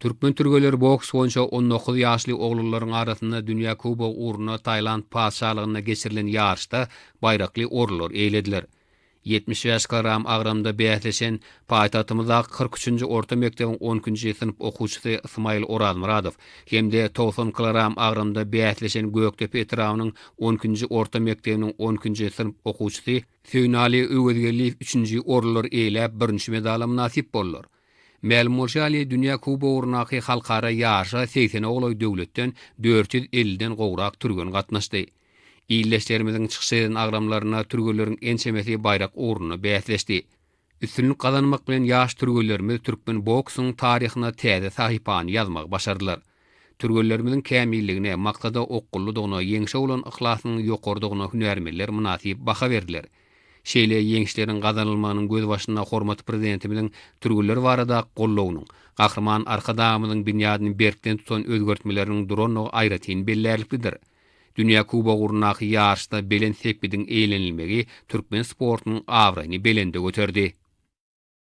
Türkmen türgeleri boks boýunça 19 ýaşly oglularyň arasynda Dünya Kubogy uğruna Taýland padşahlygyna geçirilen ýarşda baýrakly orlar eýlediler. 70 ýaşkaram agramda bähleşen paýtatymyzda 43-nji orta mekdebiň 10-njy sınıf okuwçysy Ismail Orazmuradov hemde 90 kilogram agramda bähleşen Göktepe etrafynyň 10-njy orta mektebiniň 10-njy sınıf okuwçysy Söýnali Öwezgeliýew 3-nji orlar eýläp 1-nji medala nasip bollar. Ma'lum bolýarly Dünya Kubogy uğrunaky halkara ýaşa 80 ogloy döwletden 450den gowrak türgen gatnaşdy. İlleşlerimiziň çykyşydan agramlaryna türgeleriň ençemesi baýrak uğruna bäsleşdi. Üstünlük kazanmak bilen ýaş türgellerimiz türkmen boksynyň taryhyna täze sahypany ýazmak başardylar. Türgellerimiziň kämilligine, maksada okkullygyna, ýeňşe bolan ihlasanyň ýokardygyna hünärmenler münasip baha berdiler. Şeýle ýeňişleriň gazanylmagynyň göz başyna hormat prezidentimiziň türgeller barada gollawnyň, gahrman arkadamyzyň binýadyny berkden tutan özgertmeleriniň duranyny aýratyn bellerlikdir. Dünya Kubogy uğrunaky ýarşda belen sepidiň eýlenilmegi türkmen sportynyň awraýyny belende göterdi.